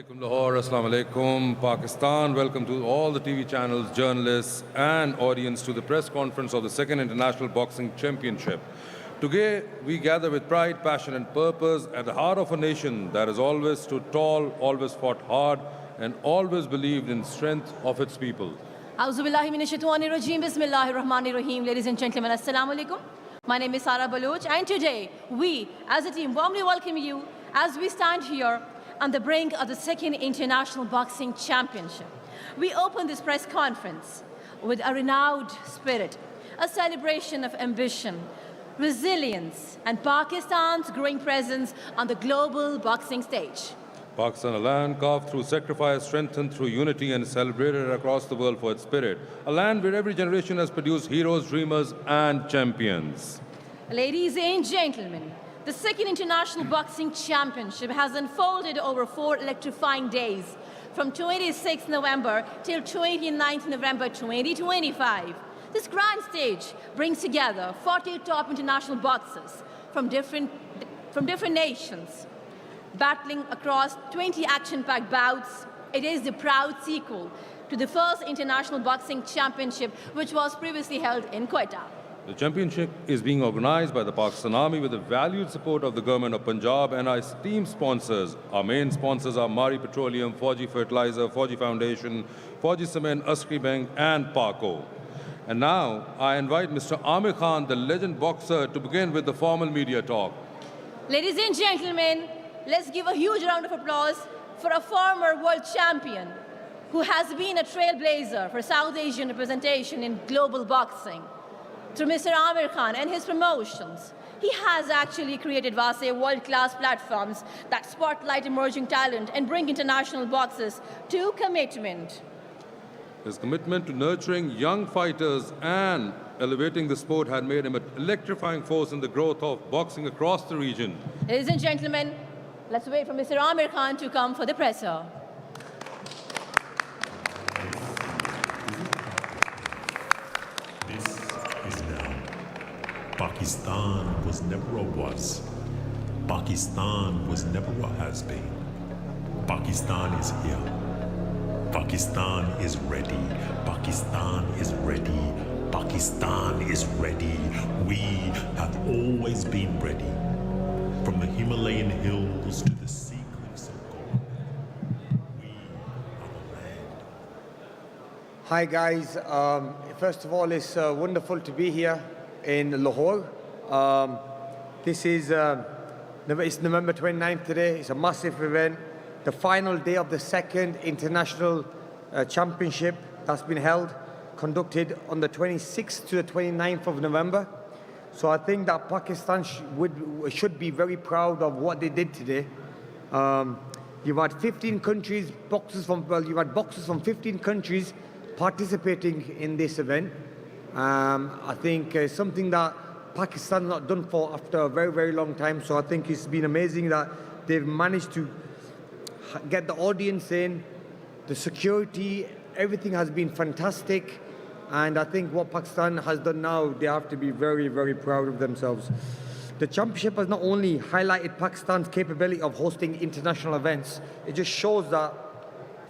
Alaikum Lahore, Assalamu alaikum, Pakistan. Welcome to all the TV channels, journalists, and audience to the press conference of the Second International Boxing Championship. Today, we gather with pride, passion, and purpose at the heart of a nation that has always stood tall, always fought hard, and always believed in strength of its people. Auzubillahi minash-shaytanir-rajim. Bismillahir-rahmanir-rahim. Ladies and gentlemen, assalamu alaikum. My name is Sara Baloch, and today we, as a team, warmly welcome you as we stand here on the brink of the Second International Boxing Championship. We open this press conference with a renewed spirit, a celebration of ambition, resilience, and Pakistan's growing presence on the global boxing stage. Pakistan, a land carved through sacrifice, strengthened through unity, and celebrated across the world for its spirit. A land where every generation has produced heroes, dreamers, and champions. Ladies and gentlemen, the Second International Boxing Championship has unfolded over 4 electrifying days, from 26 November till 29 November 2025. This grand stage brings together 40 top international boxers from different nations, battling across 20 action-packed bouts. It is the proud sequel to the first International Boxing Championship, which was previously held in Quetta. The championship is being organized by the Pakistan Army with the valued support of the government of Punjab and our esteemed sponsors. Our main sponsors are Mari Petroleum, Fauji Fertilizer, Fauji Foundation, Fauji Cement, Askri Bank, and Paco. And now, I invite Mr. Amir Khan, the legend boxer, to begin with the formal media talk. Ladies and gentlemen, let's give a huge round of applause for a former world champion who has been a trailblazer for South Asian representation in global boxing. Through Mr. Amir Khan and his promotions, he has actually created vast world-class platforms that spotlight emerging talent and bring international boxers to commitment. His commitment to nurturing young fighters and elevating the sport had made him an electrifying force in the growth of boxing across the region. Ladies and gentlemen, let's wait for Mr. Amir Khan to come for the presser. This is now. Pakistan was never a was. Pakistan was never a has been. Pakistan is here. Pakistan is ready. Pakistan is ready. Pakistan is ready. We have always been ready. From the Himalayan hills to the sea cliffs of gold, we are the land. Hi guys, first of all it's wonderful to be here in Lahore. This is it's November 29th today. It's a massive event, the final day of the second international championship that's been held, conducted on the 26th to the 29th of November. So I think that Pakistan should be very proud of what they did today. You've had 15 countries, you've had boxers from 15 countries participating in this event. I think it's something that Pakistan has not done for after a very, very long time. So I think it's been amazing that they've managed to get the audience in, the security, everything has been fantastic. And I think what Pakistan has done now, they have to be very, very proud of themselves. The championship has not only highlighted Pakistan's capability of hosting international events, it just shows that,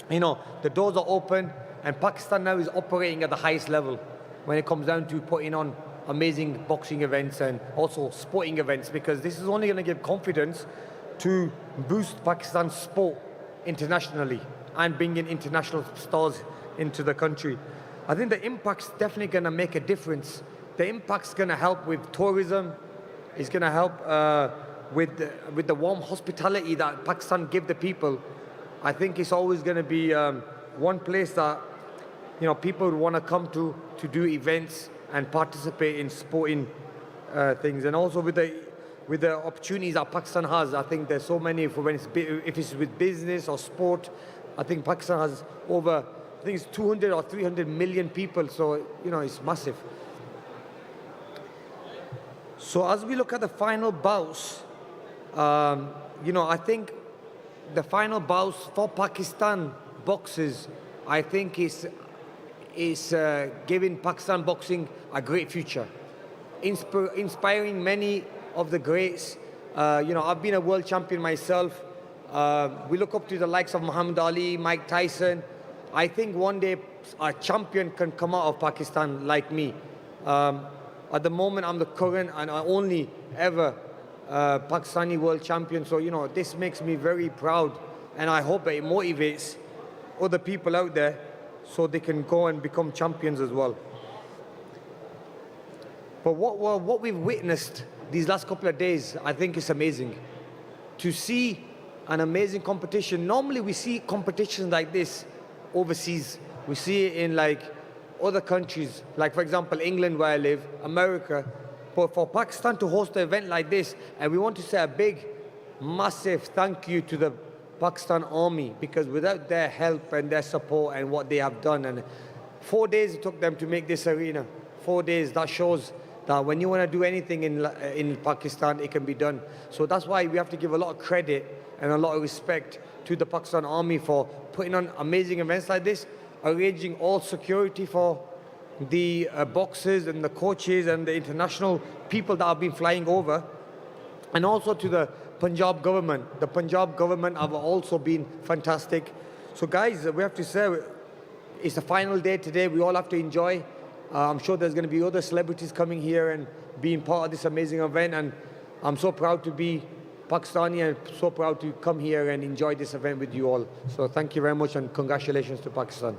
the doors are open and Pakistan now is operating at the highest level when it comes down to putting on amazing boxing events and also sporting events, because this is only going to give confidence to boost Pakistan's sport internationally and bring in international stars into the country. I think the impact's definitely going to make a difference. The impact's going to help with tourism. It's going to help with the warm hospitality that Pakistan give the people. I think it's always going to be one place that people would want to come to do events and participate in sporting things. And also with the opportunities that Pakistan has, I think there's so many for when if it's with business or sport. I think Pakistan has over, I think it's 200 or 300 million people, so it's massive. So as we look at the final bouts, I think the final bouts for Pakistan boxers, I think is giving Pakistan boxing a great future, inspiring many of the greats. I've been a world champion myself. We look up to the likes of Muhammad Ali, Mike Tyson. I think one day a champion can come out of Pakistan like me. At the moment, I'm the current and only ever Pakistani world champion. So, this makes me very proud. And I hope that it motivates other people out there so they can go and become champions as well. But what we've witnessed these last couple of days, I think is amazing. To see an amazing competition. Normally we see competitions like this overseas. We see it in like other countries, like for example, England where I live, America. But for Pakistan to host an event like this, and we want to say a big, massive thank you to the Pakistan Army, because without their help and their support and what they have done, and 4 days it took them to make this arena. 4 days, that shows that when you want to do anything in Pakistan, it can be done. So that's why we have to give a lot of credit and a lot of respect to the Pakistan Army for putting on amazing events like this, arranging all security for the boxers and the coaches and the international people that have been flying over, and also to the Punjab government. The Punjab government have also been fantastic. So guys, we have to say, it's the final day today. We all have to enjoy. I'm sure there's going to be other celebrities coming here and being part of this amazing event, and I'm so proud to be Pakistani and so proud to come here and enjoy this event with you all. So thank you very much and congratulations to Pakistan.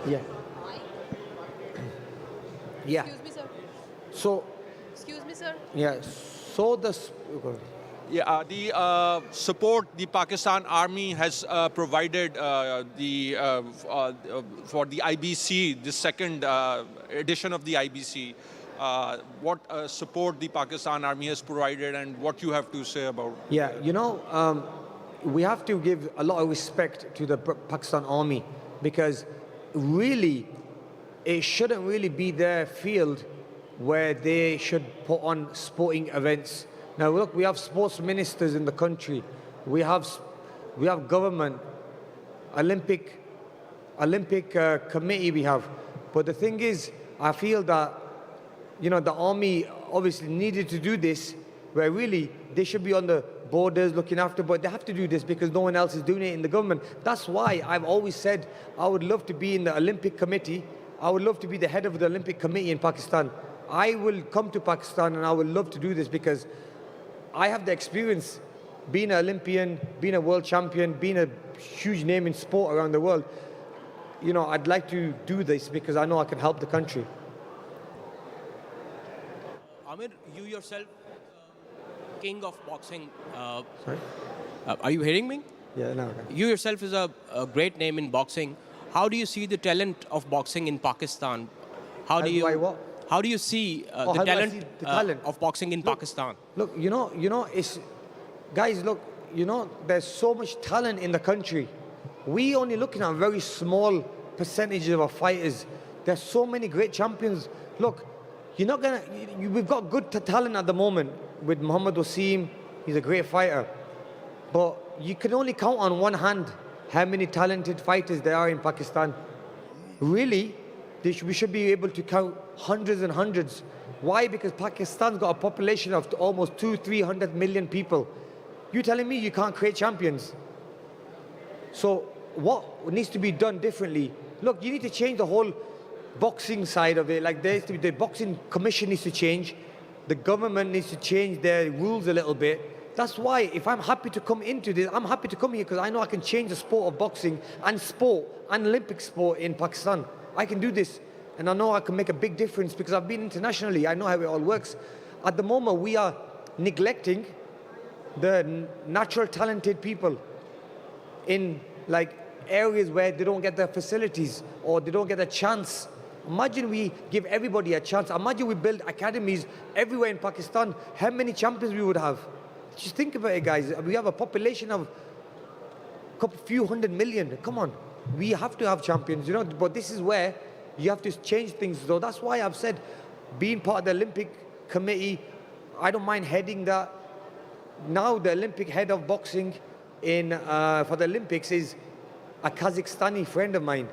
Yeah. Yeah. Excuse me, sir. So, Excuse me, sir. yeah. So Yeah, the support the Pakistan Army has provided for the IBC, the second edition of the IBC. What support the Pakistan Army has provided, and what you have to say about? Yeah, we have to give a lot of respect to the Pakistan Army, because really, it shouldn't really be their field where they should put on sporting events. Now look, we have sports ministers in the country. We have government, Olympic committee we have. But the thing is, I feel that, the army obviously needed to do this, where really they should be on the borders looking after, but they have to do this because no one else is doing it in the government. That's why I've always said I would love to be in the Olympic committee. I would love to be the head of the Olympic committee in Pakistan. I will come to Pakistan and I would love to do this because I have the experience being an Olympian, being a world champion, being a huge name in sport around the world. I'd like to do this because I know I can help the country. Amir, you yourself, king of boxing. Sorry? Are you hearing me? Yeah, no. Okay. You yourself is a great name in boxing. How do you see the talent of boxing in Pakistan? How do you see the talent of boxing in Pakistan? Look, it's guys. Look, there's so much talent in the country. We only looking at a very small percentage of our fighters. There's so many great champions. Look, we've got good talent at the moment with Muhammad Wasim. He's a great fighter, but you can only count on one hand how many talented fighters there are in Pakistan. Really, we should be able to count hundreds and hundreds. Why? Because Pakistan's got a population of almost 200-300 million people. You telling me you can't create champions? So what needs to be done differently? Look, you need to change the whole boxing side of it. Like the boxing commission needs to change. The government needs to change their rules a little bit. That's why if I'm happy to come into this, I'm happy to come here because I know I can change the sport of boxing and Olympic sport in Pakistan. I can do this, and I know I can make a big difference because I've been internationally. I know how it all works. At the moment, we are neglecting the natural talented people in areas where they don't get the facilities or they don't get a chance. Imagine we give everybody a chance. Imagine we build academies everywhere in Pakistan. How many champions we would have? Just think about it, guys. We have a population of a few hundred million. Come on. We have to have champions, but this is where you have to change things. So that's why I've said, being part of the Olympic committee, I don't mind heading that. Now the Olympic head of boxing for the Olympics is a Kazakhstani friend of mine,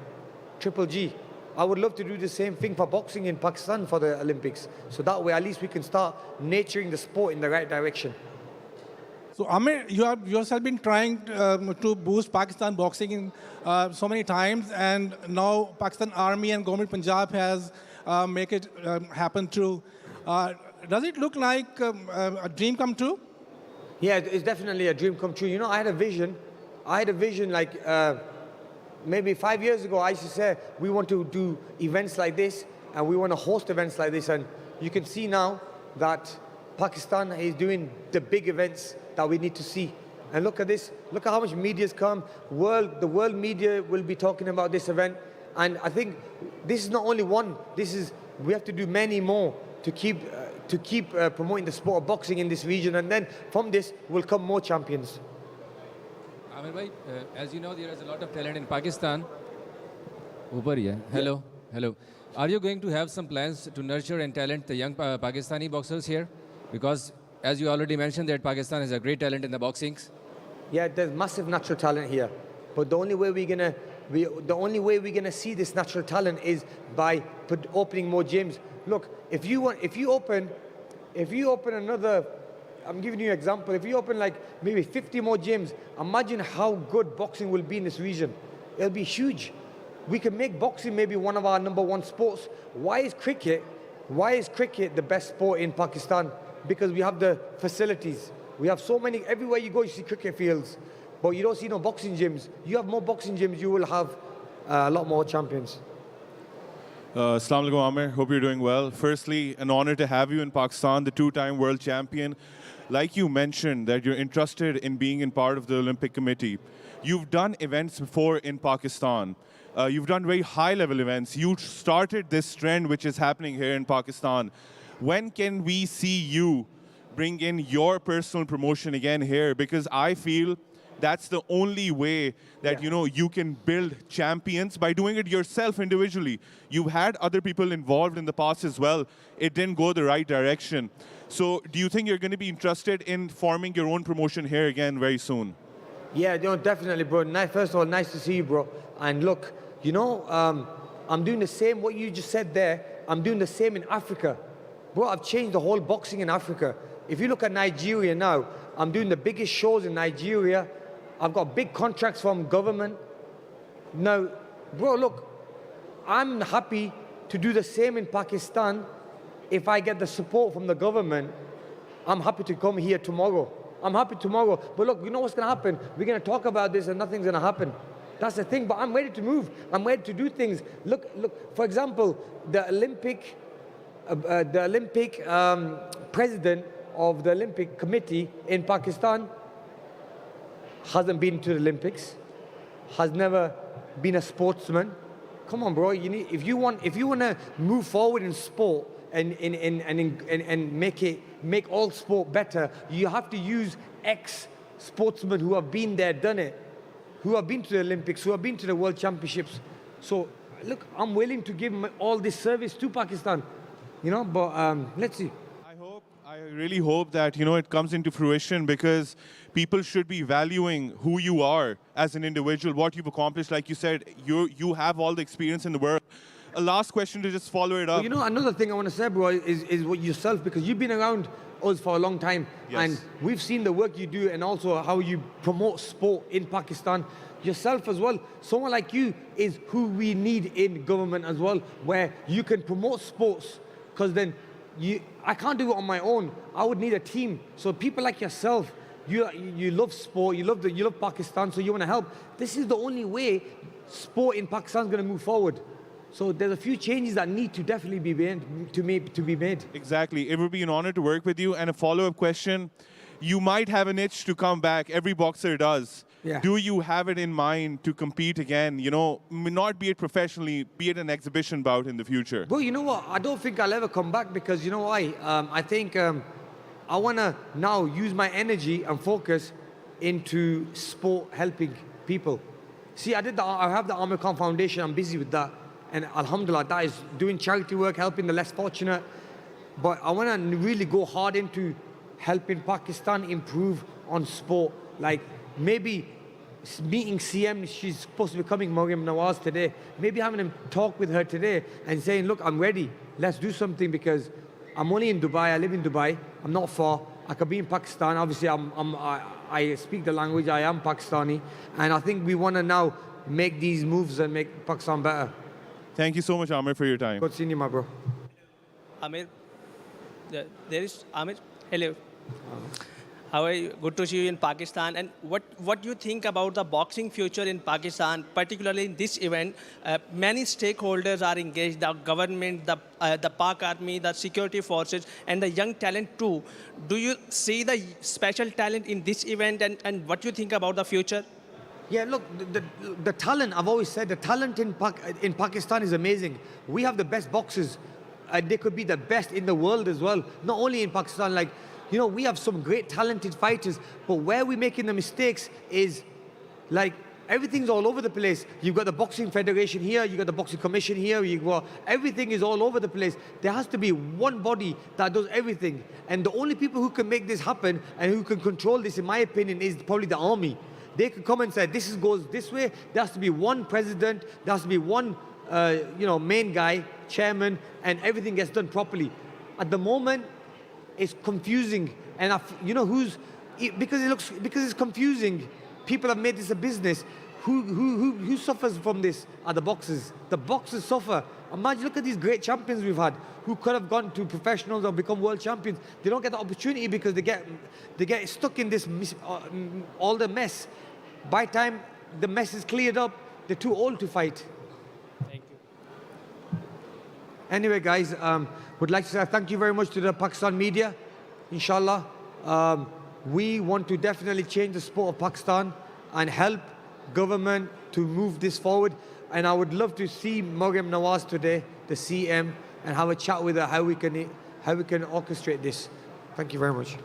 Triple G. I would love to do the same thing for boxing in Pakistan for the Olympics. So that way, at least we can start nurturing the sport in the right direction. So Amir, you have yourself been trying to boost Pakistan boxing in so many times, and now Pakistan Army and Government Punjab has make it happen too. Does it look like a dream come true? Yeah, it's definitely a dream come true. You know, I had a vision. Like maybe 5 years ago. I used to say we want to do events like this and we want to host events like this. And you can see now that Pakistan is doing the big events that we need to see. And look at this. Look at how much media's come. The world media will be talking about this event. And I think this is not only one. We have to do many more to keep promoting the sport of boxing in this region. And then from this will come more champions. Amir bhai, as you know, there is a lot of talent in Pakistan. Upar hi hai. Hello, hello. Are you going to have some plans to nurture and talent the young Pakistani boxers here? Because as you already mentioned that Pakistan has a great talent in the boxings. Yeah, there's massive natural talent here. But the only way we're gonna see this natural talent is by opening more gyms. Look, if you open another, I'm giving you an example. If you open like maybe 50 more gyms, imagine how good boxing will be in this region. It'll be huge. We can make boxing maybe one of our #1 sports. Why is cricket the best sport in Pakistan? Because we have the facilities. We have so many, everywhere you go you see cricket fields, but you don't see no boxing gyms. You have more boxing gyms, you will have a lot more champions. Assalamu alaikum, Amir. Hope you're doing well. Firstly, an honor to have you in Pakistan, the two-time world champion. Like you mentioned that you're interested in being in part of the Olympic Committee. You've done events before in Pakistan. You've done very high-level events. You started this trend which is happening here in Pakistan. When can we see you bring in your personal promotion again here? Because I feel that's the only way that you can build champions, by doing it yourself individually. You've had other people involved in the past as well. It didn't go the right direction. So do you think you're going to be interested in forming your own promotion here again very soon? Yeah, definitely, bro. First of all, nice to see you, bro. And look, I'm doing the same, what you just said there, I'm doing the same in Africa. Bro, I've changed the whole boxing in Africa. If you look at Nigeria now, I'm doing the biggest shows in Nigeria. I've got big contracts from government. Now, bro, look, I'm happy to do the same in Pakistan. If I get the support from the government, I'm happy to come here tomorrow. I'm happy tomorrow. But look, you know what's going to happen? We're going to talk about this and nothing's going to happen. That's the thing, but I'm ready to move. I'm ready to do things. Look, for example, the Olympic president of the Olympic Committee in Pakistan hasn't been to the Olympics, has never been a sportsman. Come on, bro. If you want to move forward in sport and make all sport better, you have to use ex-sportsmen who have been there, done it, who have been to the Olympics, who have been to the World Championships. So, look, I'm willing to give all this service to Pakistan, but let's see. I really hope that, it comes into fruition, because people should be valuing who you are as an individual, what you've accomplished. Like you said, you have all the experience in the world. A last question to just follow it up. Well, another thing I want to say, bro, is what yourself, because you've been around us for a long time. Yes. And we've seen the work you do and also how you promote sport in Pakistan. Yourself as well. Someone like you is who we need in government as well, where you can promote sports, because then I can't do it on my own. I would need a team. So people like yourself, you love sport, you love Pakistan, so you want to help. This is the only way sport in Pakistan is going to move forward. So there's a few changes that need to definitely be made. Exactly. It would be an honor to work with you. And a follow-up question. You might have an itch to come back. Every boxer does. Yeah. Do you have it in mind to compete again? Not be it professionally, be it an exhibition bout in the future. Bro, you know what? I don't think I'll ever come back, because you know why? I think I want to now use my energy and focus into sport, helping people. See, I have the Amir Khan Foundation. I'm busy with that. And alhamdulillah, that is doing charity work, helping the less fortunate. But I want to really go hard into helping Pakistan improve on sport. Like maybe meeting CM. She's supposed to be coming, Mariam Nawaz, today. Maybe having a talk with her today and saying, look, I'm ready. Let's do something because I'm only in Dubai. I live in Dubai. I'm not far. I could be in Pakistan. Obviously, I speak the language. I am Pakistani. And I think we want to now make these moves and make Pakistan better. Thank you so much, Amir, for your time. Good seeing you, my bro. Amir, there is Amir. Hello. How are you? Good to see you in Pakistan. And what do you think about the boxing future in Pakistan, particularly in this event? Many stakeholders are engaged: the government, the Pak Army, the security forces, and the young talent too. Do you see the special talent in this event, and what do you think about the future? Yeah, look, the talent, I've always said, the talent in Pakistan is amazing. We have the best boxers, and they could be the best in the world as well. Not only in Pakistan, like, you know, we have some great talented fighters, but where we're making the mistakes is, like, everything's all over the place. You've got the boxing federation here, you've got the boxing commission here, everything is all over the place. There has to be one body that does everything. And the only people who can make this happen and who can control this, in my opinion, is probably the army. They could come and say, this goes this way. There has to be one president. There has to be one, main guy, chairman, and everything gets done properly. At the moment, it's confusing, and because it's confusing. People have made this a business. Who suffers from this? Are the boxers. The boxers suffer. Imagine, look at these great champions we've had who could have gone to professionals or become world champions. They don't get the opportunity because they get stuck in this all the mess. By the time the mess is cleared up, they're too old to fight. Thank you. Anyway, guys, would like to say thank you very much to the Pakistan media. Inshallah, we want to definitely change the sport of Pakistan and help government to move this forward. And I would love to see Mariam Nawaz today, the CM, and have a chat with her how we can orchestrate this. Thank you very much.